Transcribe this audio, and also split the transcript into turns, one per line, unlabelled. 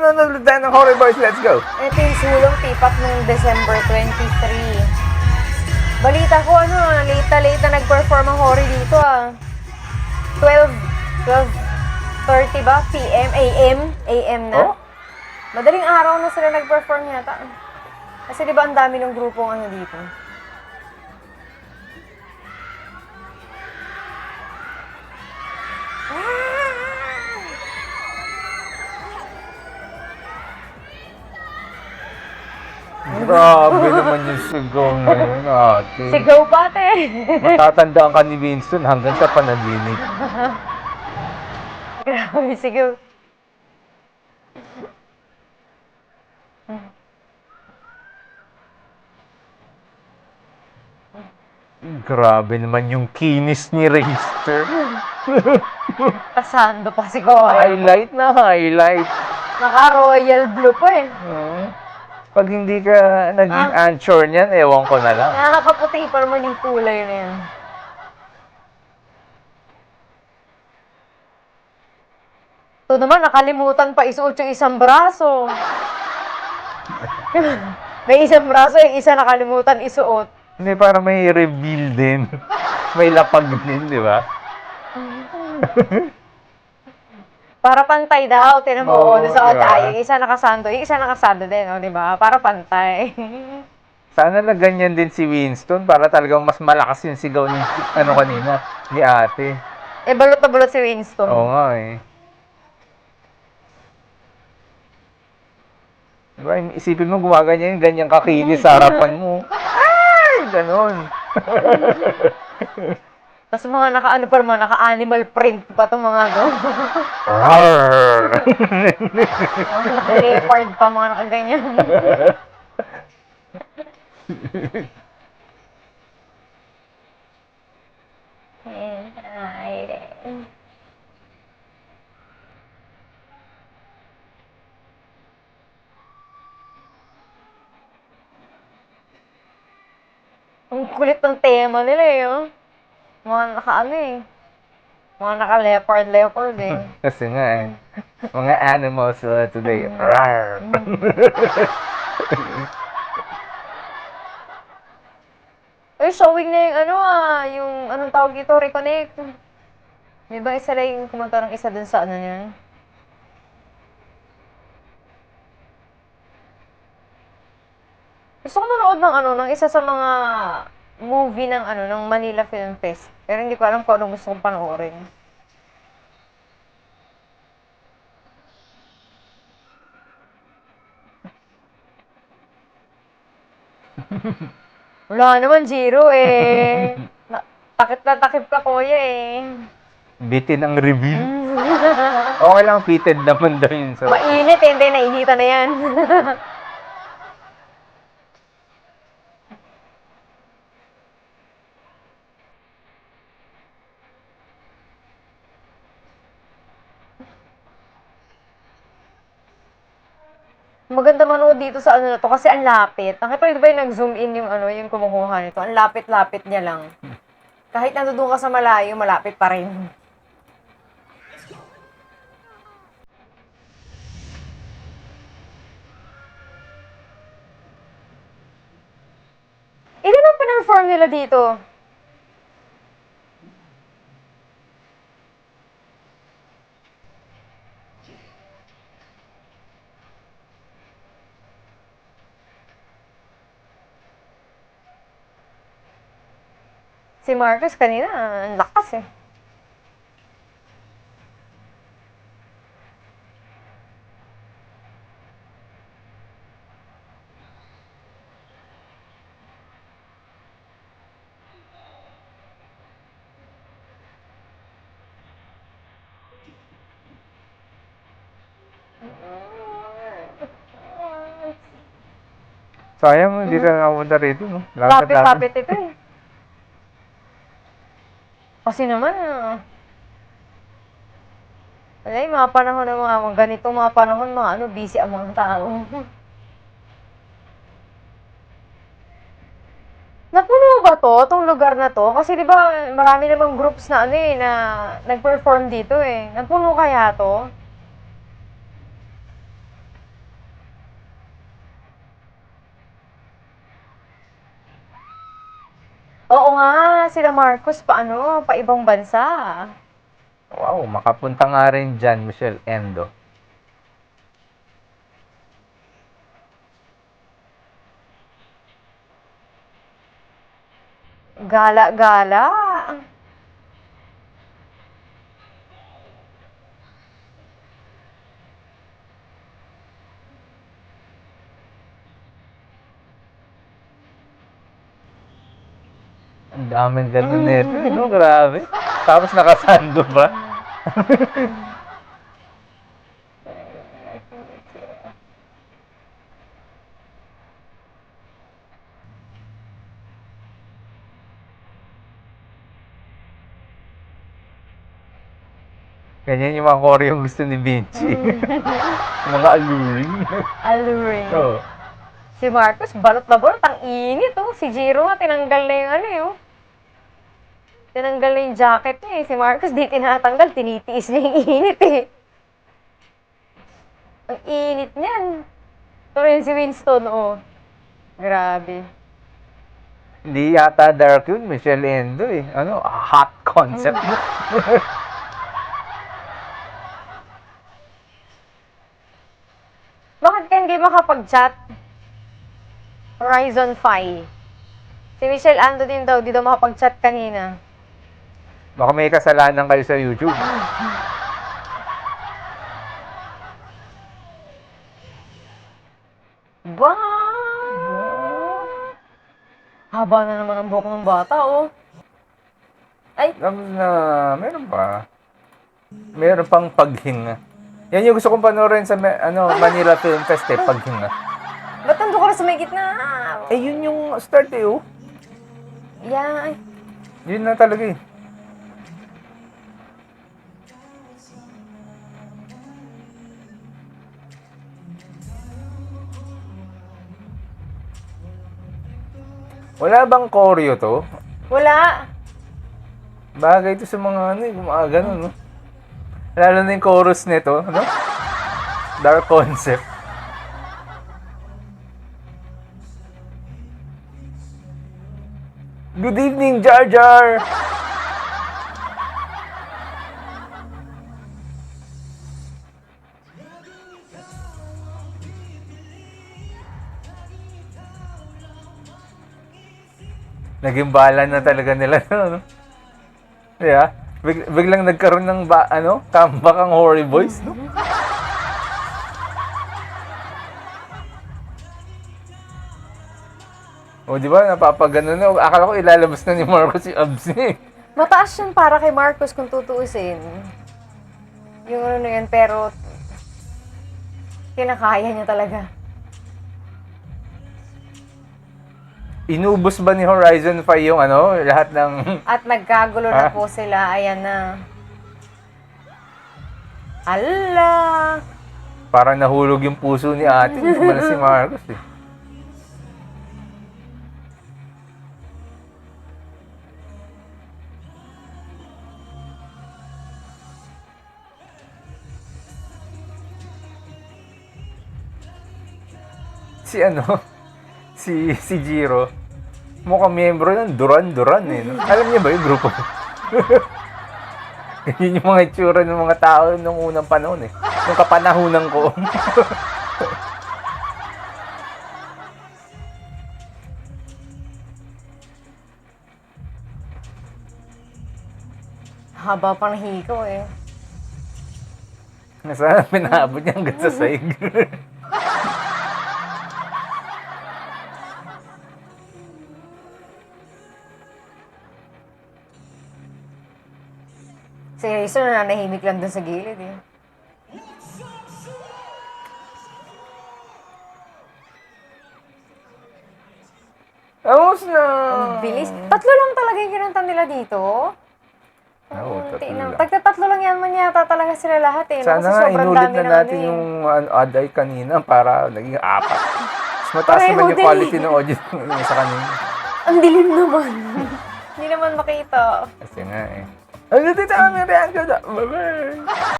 manonood tayo ng Horror Boys. Let's go!
Ito yung sulong tipak ng December 23. Balita ko, late na nag-perform ang Hori dito, 12:30 ba? PM? AM na?
Oh?
Madaling araw na sila nag-perform yata. Kasi di ba ang dami ng grupong dito?
Grabe naman yung sigaw ngayon ate.
Sigaw pa, te!
Matatandaan ka ni Winston hanggang sa panaginip.
Grabe, sigaw.
Grabe naman yung kinis ni Racer.
Pasando pa sigaw.
Highlight na highlight.
Naka-royal blue pa eh.
Pag hindi ka naging answer niyan, ewan ko na lang.
Nakakaputi pa naman yung kulay na yan. Ito naman, nakalimutan pa isuot yung isang braso. May isang braso, yung isa nakalimutan isuot.
Hindi, para may reveal din. May lapag din, di ba?
Para pantay daw, tinan mo,
Oo,
suot
diba?
yung isa nakasando, yung isa nakasando din, di ba? Para pantay.
Sana na ganyan din si Winston para talagang mas malakas yung sigaw ni kanina, ni ate.
Balot na balot si Winston.
Oo nga eh. Diba, isipin mo gumaganyan yung ganyang kakinis sa harapan mo. Ay! Ganon.
Tapos mga naka-animal print pa itong mga
Arrrr!
naka-leopard pa, mga nakaganyan. Ang kulit ng tema nila Mga mga naka-leopard eh.
Kasi nga eh, mga animals today. Arrrr!
Ay, showing na yung anong tawag dito, Reconnect. May ba isa lang yung kumanta ng isa dun sa niya? Gusto ko manood ng isa sa mga movie ng Manila Film Fest. Pero hindi ko alam kung anong gusto kong panoorin. Wala naman, zero eh. Takip na takip ka, kuya eh.
Bitin ang reveal. Okay lang, fitted naman daw yun. So,
Mainit eh, hindi, nainitan na yan. Maganda manood dito sa na to kasi ang lapit. Nakita niyo ba yung nag-zoom in yung kumukuha nito? Ang lapit-lapit niya lang. Kahit nandoon ka sa malayo, malapit pa rin. Ilan ang pinarform nila dito? Si Marcus kanina, ang lakas eh.
sayang, hindi ka nakapunta rito, no? Lapit-lapit.
Lapit-lapit ito eh. Kasi naman, wala yung mga panahon ng mga ganito, mga panahon, busy ang mga tao. Napuno ba to, tong lugar na to? Kasi di ba marami namang groups na na nag-perform dito eh. Napuno kaya to? Oo nga, sila Marcos pa ibang bansa.
Wow, makapunta nga rin dyan, Michelle Endo.
Gala-gala.
Ang daming ganun nito, no? Grabe. Tapos nakasando ba? Ganyan yung mga choreo gusto ni Vinci. Mga alluring.
Alluring.
Oo.
Si Marcos, balot na balot. Ang init, oh. Si Jiro nga, tinanggal na yung ano, oh. Tinanggal na yung jacket niya, eh. Si Marcos, di tinatanggal. Tinitiis niya yung init, eh. Ang init niyan. Ito rin si Winston, oh. Grabe.
Hindi yata dark yun, Michelle Endo eh. Ano, hot concept.
Bakit ka hindi makapag-chat? Horizon 5. Si Michelle Ando din daw, di daw makapag-chat kanina.
Baka may kasalanan kayo sa YouTube.
Ba? Haba na naman ang buhok ng bata, oh. Ay,
Tapos na, meron pa. Meron pang paghinga. Yan yung gusto kong panoorin sa Manila Film Fest eh, paghinga.
ba't nandun ka na sa may gitna?
Eh, yun yung start eh, oh.
Yan.
Yun na talaga eh. Wala bang choreo to?
Wala.
Bagay to sa mga ano eh, mga ganun, no? Lalo na yung chorus nito, no? Dark concept. Good evening, Jar Jar! Naging bala na talaga nila, no? Yeah. Biglang nagkaroon ng comeback ang Horry Boys, no? O, di ba? Napapagano na. Akala ko ilalabas na ni Marcos si Abs eh.
Mataas yan para kay Marcos kung tutuusin. Yung ano na yan, pero kinakaya niya talaga.
Inubos ba ni Horizon 5 yung lahat ng...
At nagkagulo
Ah?
na po sila. Ayan na. Ala!
Parang nahulog yung puso ni ate. Kumala si Marcos eh. Si Jiro, mukhang miyembro ng Duran eh. No? Alam niya ba yung grupo? Yun yung mga itsura ng mga tao nung unang panahon eh. Nung kapanahunan ko.
Haba pa ng hikaw eh.
Sana pinaabot niya hanggang sa saig.
Si Rizzo nananahimik lang dun sa gilid eh.
Amos na!
Ang bilis. Tatlo lang talaga yung kinanta nila dito.
Oo,
Unti
tatlo
lang.
lang.
Tagtatatlo lang yan man yata talaga sila lahat eh.
Sana
Kasi
nga
sobrang
inulit
dami
na
ng
natin
ano eh.
yung ad-eye kanina para naging 4. Mas mataas
Pareho
naman yung
din.
quality ng audio sa kanina.
Ang dilim naman. Hindi naman makita.
Kasi nga eh. Ang dito kami reaction. Bye-bye!